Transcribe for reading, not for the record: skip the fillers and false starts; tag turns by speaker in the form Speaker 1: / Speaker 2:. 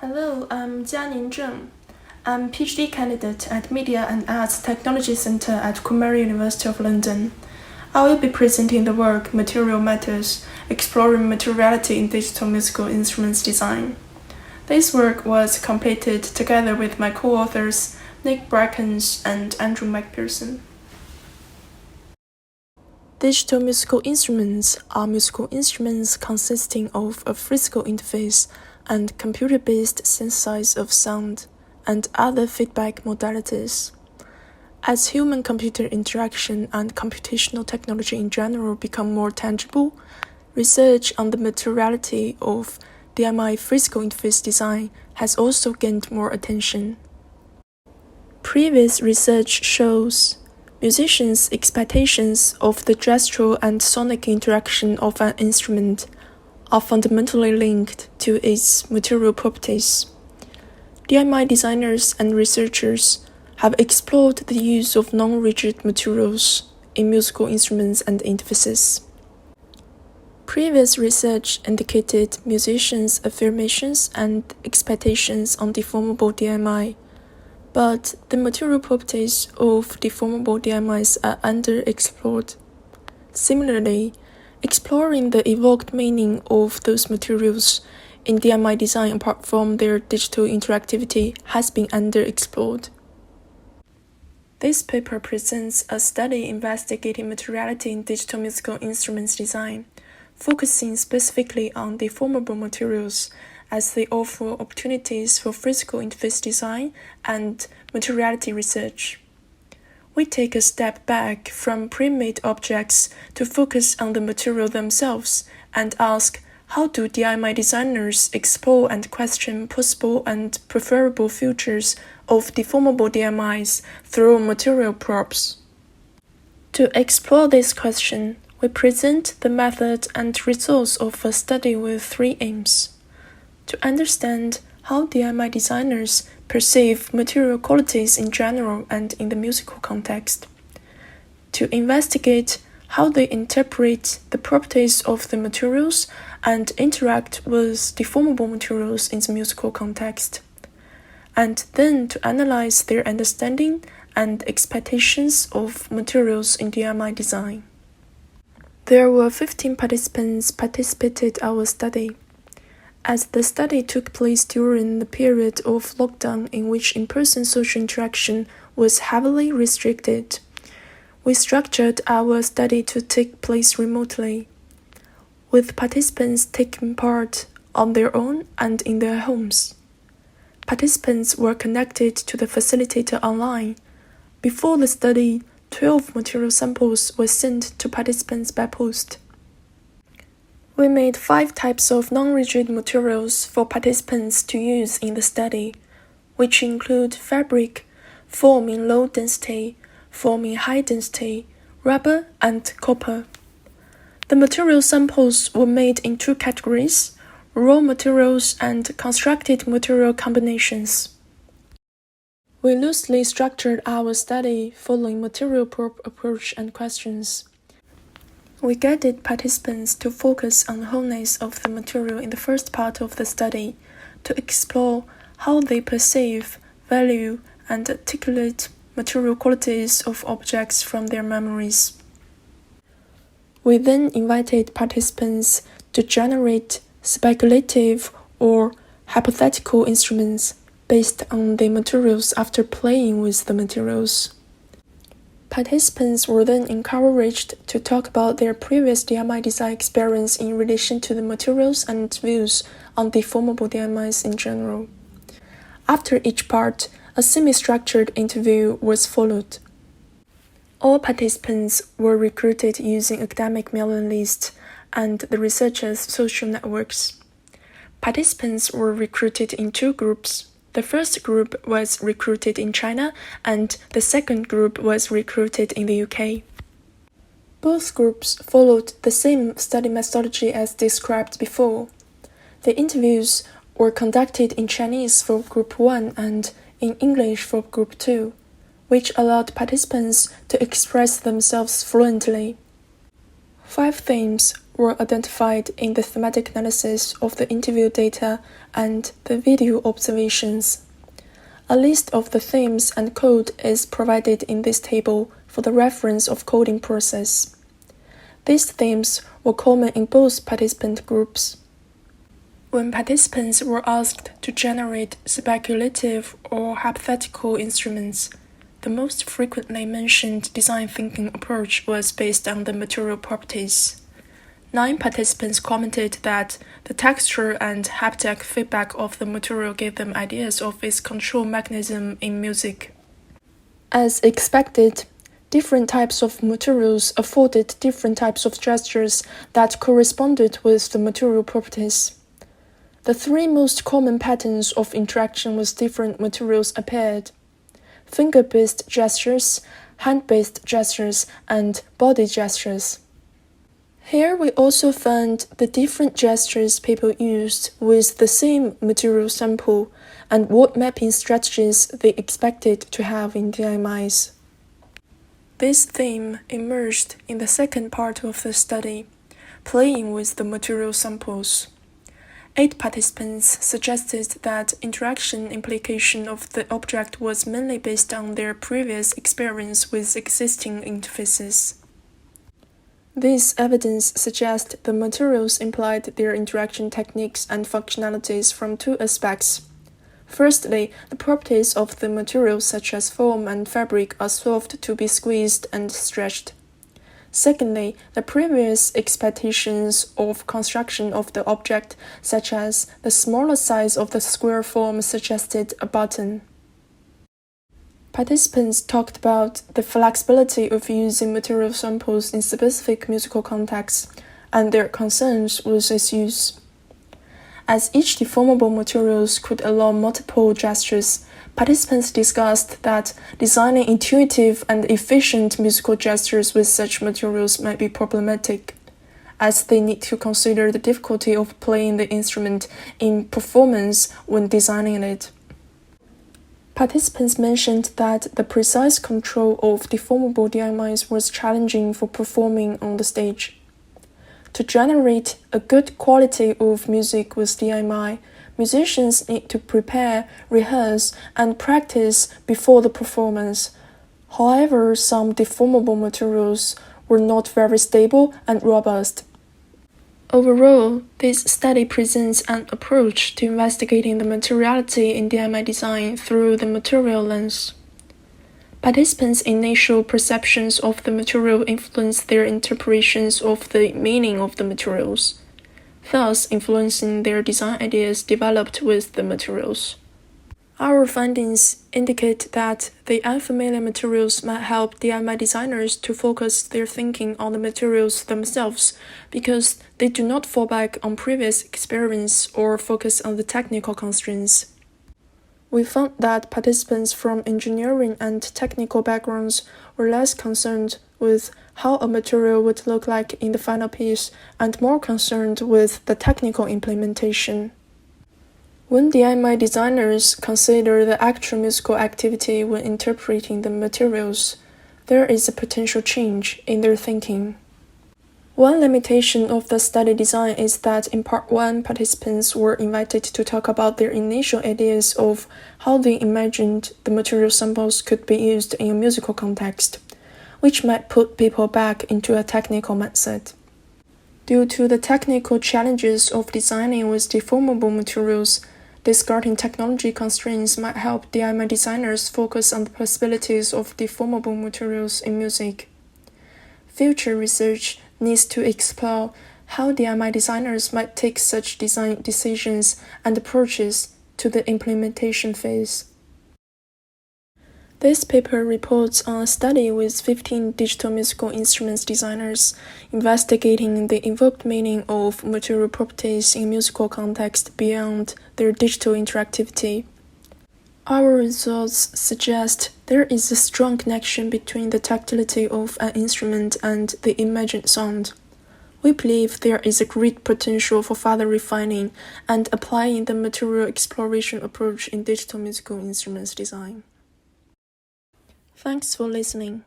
Speaker 1: Hello, I'm Jianing Zheng. I'm PhD candidate at Media and Arts Technology Center at Queen Mary University of London. I will be presenting the work Material Matters, Exploring Materiality in Digital Musical Instruments Design. This work was completed together with my co-authors Nick Brackens and Andrew McPherson. Digital musical instruments are musical instruments consisting of a physical interface and computer-based synthesis of sound and other feedback modalities. As human-computer interaction and computational technology in general become more tangible, research on the materiality of DMI physical interface design has also gained more attention. Previous research shows musicians' expectations of the gestural and sonic interaction of an instrument are fundamentally linked to its material properties. DMI designers and researchers have explored the use of non-rigid materials in musical instruments and interfaces. Previous research indicated musicians' affirmations and expectations on deformable DMI, but the material properties of deformable DMIs are underexplored. Similarly, exploring the evoked meaning of those materials in DMI design apart from their digital interactivity has been underexplored. This paper presents a study investigating materiality in digital musical instruments design, focusing specifically on deformable materials as they offer opportunities for physical interface design and materiality research. We take a step back from pre-made objects to focus on the material themselves and ask, how do DMI designers explore and question possible and preferable features of deformable DMIs through material props? To explore this question, we present the method and results of a study with three aims: to understand how DMI designers perceive material qualities in general and in the musical context, to investigate how they interpret the properties of the materials and interact with deformable materials in the musical context, and then to analyze their understanding and expectations of materials in DMI design. There were 15 participants participated in our study. As the study took place during the period of lockdown in which in-person social interaction was heavily restricted, we structured our study to take place remotely, with participants taking part on their own and in their homes. Participants were connected to the facilitator online. Before the study, 12 material samples were sent to participants by post. We made 5 types of non-rigid materials for participants to use in the study, which include fabric, foam in low density, foam in high density, rubber, and copper. The material samples were made in 2 categories: raw materials and constructed material combinations. We loosely structured our study following material prop approach and questions. We guided participants to focus on the wholeness of the material in the first part of the study, to explore how they perceive, value, and articulate material qualities of objects from their memories. We then invited participants to generate speculative or hypothetical instruments based on the materials after playing with the materials. Participants were then encouraged to talk about their previous DMI design experience in relation to the materials and views on deformable DMIs in general. After each part, a semi-structured interview was followed. All participants were recruited using academic mailing lists and the researchers' social networks. Participants were recruited in 2 groups. The first group was recruited in China, and the second group was recruited in the UK. Both groups followed the same study methodology as described before. The interviews were conducted in Chinese for Group 1 and in English for Group 2, which allowed participants to express themselves fluently. 5 themes were identified in the thematic analysis of the interview data and the video observations. A list of the themes and code is provided in this table for the reference of coding process. These themes were common in both participant groups. When participants were asked to generate speculative or hypothetical instruments, the most frequently mentioned design thinking approach was based on the material properties. 9 participants commented that the texture and haptic feedback of the material gave them ideas of its control mechanism in music. As expected, different types of materials afforded different types of gestures that corresponded with the material properties. The 3 most common patterns of interaction with different materials appeared: finger-based gestures, hand-based gestures, and body gestures. Here we also found the different gestures people used with the same material sample and what mapping strategies they expected to have in DMIs. This theme emerged in the second part of the study, playing with the material samples. 8 participants suggested that interaction implication of the object was mainly based on their previous experience with existing interfaces. This evidence suggests the materials implied their interaction techniques and functionalities from 2 aspects. Firstly, the properties of the materials such as foam and fabric are soft to be squeezed and stretched. Secondly, the previous expectations of construction of the object, such as the smaller size of the square form, suggested a button. Participants talked about the flexibility of using material samples in specific musical contexts and their concerns with its use. As each deformable materials could allow multiple gestures, participants discussed that designing intuitive and efficient musical gestures with such materials might be problematic, as they need to consider the difficulty of playing the instrument in performance when designing it. Participants mentioned that the precise control of deformable DMIs was challenging for performing on the stage. To generate a good quality of music with DMI, musicians need to prepare, rehearse, and practice before the performance. However, some deformable materials were not very stable and robust. Overall, this study presents an approach to investigating the materiality in DMI design through the material lens. Participants' initial perceptions of the material influence their interpretations of the meaning of the materials, thus influencing their design ideas developed with the materials. Our findings indicate that the unfamiliar materials might help DMI designers to focus their thinking on the materials themselves because they do not fall back on previous experience or focus on the technical constraints. We found that participants from engineering and technical backgrounds were less concerned with how a material would look like in the final piece and more concerned with the technical implementation. When DMI designers consider the actual musical activity when interpreting the materials, there is a potential change in their thinking. One limitation of the study design is that in part 1, participants were invited to talk about their initial ideas of how they imagined the material samples could be used in a musical context, which might put people back into a technical mindset. Due to the technical challenges of designing with deformable materials, discarding technology constraints might help DMI designers focus on the possibilities of deformable materials in music. Future research needs to explore how DMI designers might take such design decisions and approaches to the implementation phase. This paper reports on a study with 15 digital musical instruments designers investigating the evoked meaning of material properties in musical context beyond their digital interactivity. Our results suggest there is a strong connection between the tactility of an instrument and the imagined sound. We believe there is a great potential for further refining and applying the material exploration approach in digital musical instruments design. Thanks for listening.